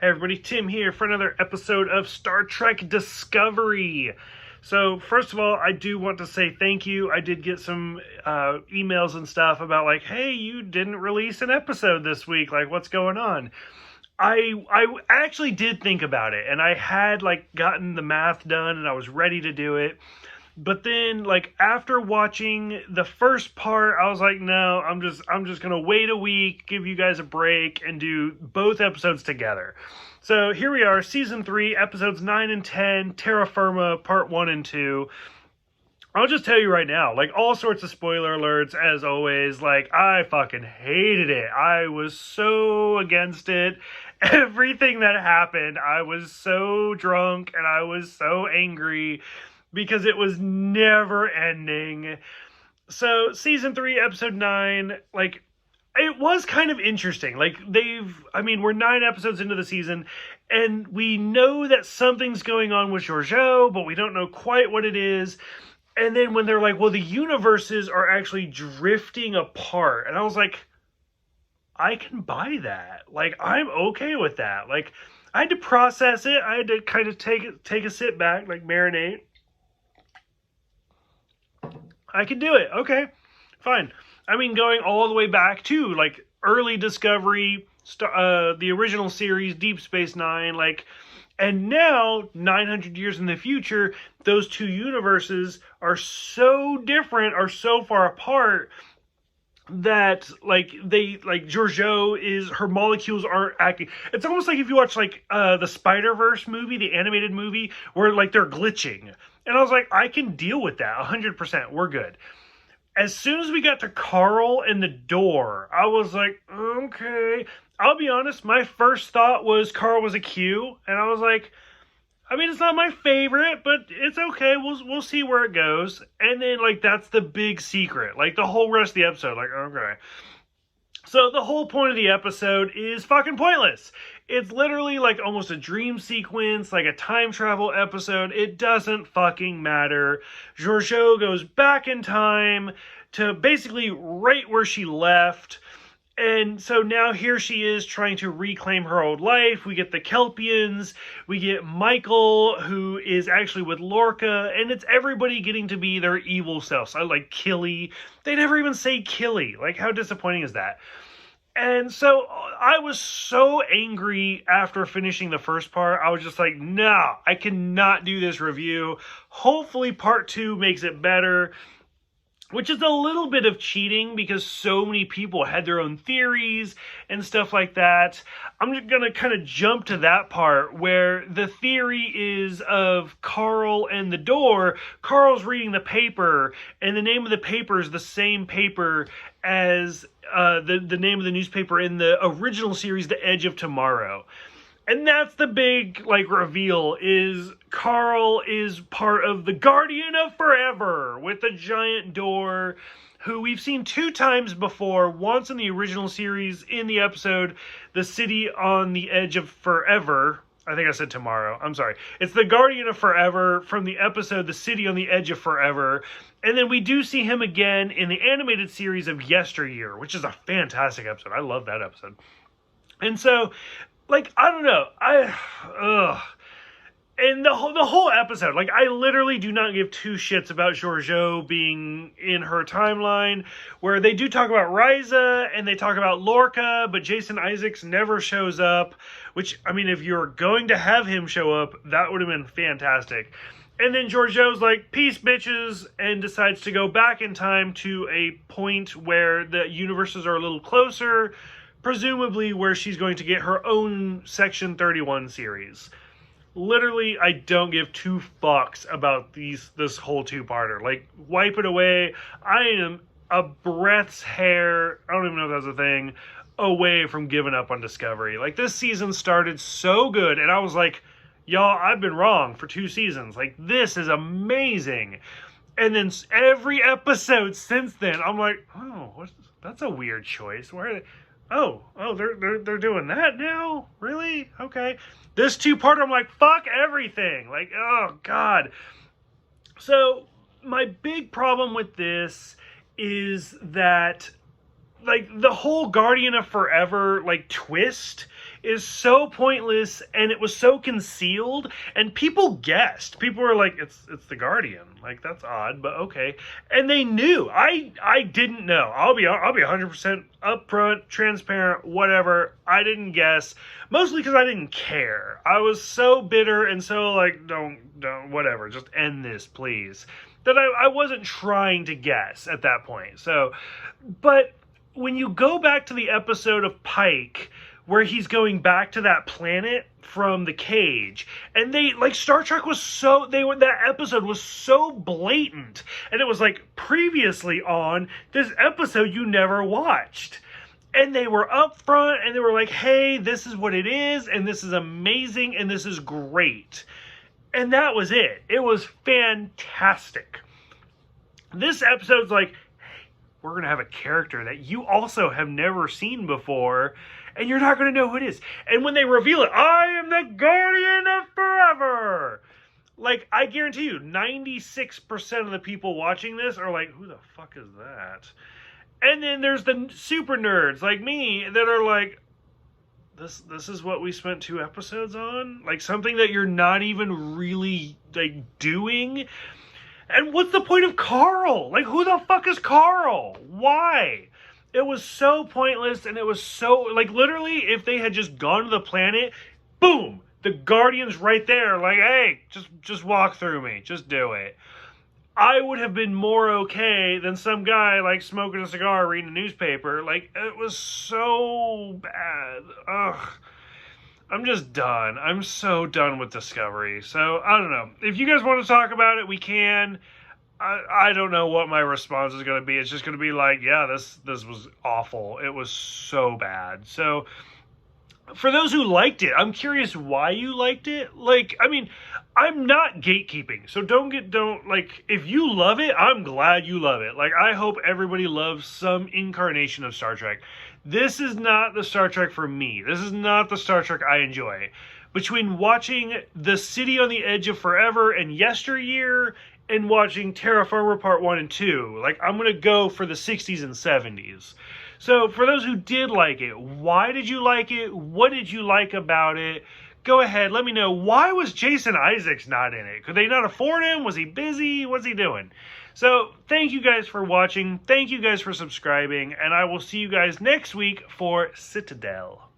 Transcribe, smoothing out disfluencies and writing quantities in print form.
Hey everybody, Tim here for another episode of Star Trek Discovery. So first of all, I do want to say thank you. I did get some emails and stuff about like, hey, you didn't release an episode this week. Like, what's going on? I actually did think about it, and I had like gotten the math done, and I was ready to do it. But then, like, after watching the first part, I was like, no, I'm just gonna wait a week, give you guys a break, and do both episodes together. So here we are, season 3, episodes 9 and 10, Terra Firma, part 1 and 2. I'll just tell you right now, like, all sorts of spoiler alerts, as always. Like, I fucking hated it. I was so against it. Everything that happened, I was so drunk, and I was so angry, because it was never ending. So, season 3, episode 9, like, it was kind of interesting. Like, we're 9 episodes into the season, and we know that something's going on with Georgiou, but we don't know quite what it is. And then when they're like, well, the universes are actually drifting apart. And I was like, I can buy that. Like, I'm okay with that. Like, I had to process it. I had to kind of take a sit back, like, marinate. I can do it. Okay, fine. I mean, going all the way back to, like, early Discovery, the original series, Deep Space Nine, like, and now, 900 years in the future, those two universes are so different, are so far apart, that, like, Georgiou her molecules aren't acting. It's almost like if you watch, like, the Spider-Verse movie, the animated movie, where, like, they're glitching. And I was like, I can deal with that, 100%, we're good. As soon as we got to Carl and the door, I was like, okay. I'll be honest, my first thought was Carl was a Q, and I was like, I mean, it's not my favorite, but it's okay. We'll see where it goes. And then, like, that's the big secret. Like, the whole rest of the episode, like, okay. So the whole point of the episode is fucking pointless. It's literally like almost a dream sequence, like a time travel episode. It doesn't fucking matter. Georgiou goes back in time to basically right where she left. And so now here she is trying to reclaim her old life. We get the Kelpians. We get Michael, who is actually with Lorca. And it's everybody getting to be their evil selves. I like Killy. They never even say Killy. Like, how disappointing is that? And so I was so angry after finishing the first part. I was just like, no, I cannot do this review. Hopefully part 2 makes it better. Which is a little bit of cheating because so many people had their own theories and stuff like that. I'm just going to kind of jump to that part where the theory is of Carl and the door. Carl's reading the paper, and the name of the paper is the same paper as the name of the newspaper in the original series, The Edge of Tomorrow. And that's the big, like, reveal, is Carl is part of the Guardian of Forever with a giant door, who we've seen 2 times before. Once in the original series in the episode, The City on the Edge of Forever. I think I said tomorrow. I'm sorry. It's the Guardian of Forever from the episode The City on the Edge of Forever. And then we do see him again in the animated series of Yesteryear, which is a fantastic episode. I love that episode. And so, like, I don't know. And the whole episode, like, I literally do not give 2 shits about Georgiou being in her timeline, where they do talk about Ryza, and they talk about Lorca, but Jason Isaacs never shows up, which, I mean, if you're going to have him show up, that would have been fantastic. And then Georgiou's like, peace, bitches, and decides to go back in time to a point where the universes are a little closer, presumably where she's going to get her own Section 31 series. Literally, I don't give 2 fucks about this whole 2-parter. Like, wipe it away. I am a breath's hair, I don't even know if that's a thing, away from giving up on Discovery. Like, this season started so good, and I was like, y'all, I've been wrong for 2 seasons. Like, this is amazing. And then every episode since then, I'm like, oh, that's a weird choice. Where are they? Oh, they're doing that now? Really? Okay. This 2-parter, I'm like, fuck everything. Like, oh, God. So, my big problem with this is that, like, the whole Guardian of Forever, like, twist is so pointless, and it was so concealed, and people guessed. People were like, it's the Guardian. Like, that's odd, but okay. And they knew. I didn't know. I'll be 100% upfront, transparent, whatever. I didn't guess, mostly because I didn't care. I was so bitter and so like, don't, whatever, just end this, please. That I wasn't trying to guess at that point. So, but when you go back to the episode of Pike where he's going back to that planet from the cage, and they, like, Star Trek was so, that episode was so blatant, and it was like, previously on this episode you never watched. And they were upfront, and they were like, hey, this is what it is, and this is amazing, and this is great. And that was it. It was fantastic. This episode's like, hey, we're going to have a character that you also have never seen before, and you're not going to know who it is. And when they reveal it, I am the Guardian of Forever. Like, I guarantee you, 96% of the people watching this are like, who the fuck is that? And then there's the super nerds like me that are like, this is what we spent 2 episodes on? Like, something that you're not even really, like, doing? And what's the point of Carl? Like, who the fuck is Carl? Why? It was so pointless, and it was so, like, literally, if they had just gone to the planet, boom, the Guardian's right there, like, hey, just walk through me, just do it. I would have been more okay than some guy, like, smoking a cigar, reading a newspaper. Like, it was so bad. Ugh. I'm just done. I'm so done with Discovery. So, I don't know. If you guys want to talk about it, we can. I don't know what my response is going to be. It's just going to be like, yeah, this was awful. It was so bad. So, for those who liked it, I'm curious why you liked it. Like, I mean, I'm not gatekeeping, so like, if you love it, I'm glad you love it. Like, I hope everybody loves some incarnation of Star Trek. This is not the Star Trek for me. This is not the Star Trek I enjoy. Between watching The City on the Edge of Forever and Yesteryear, and watching Terra Firma Part 1 and 2, like, I'm going to go for the 60s and 70s. So, for those who did like it, why did you like it? What did you like about it? Go ahead, let me know. Why was Jason Isaacs not in it? Could they not afford him? Was he busy? What's he doing? So, thank you guys for watching. Thank you guys for subscribing. And I will see you guys next week for Citadel.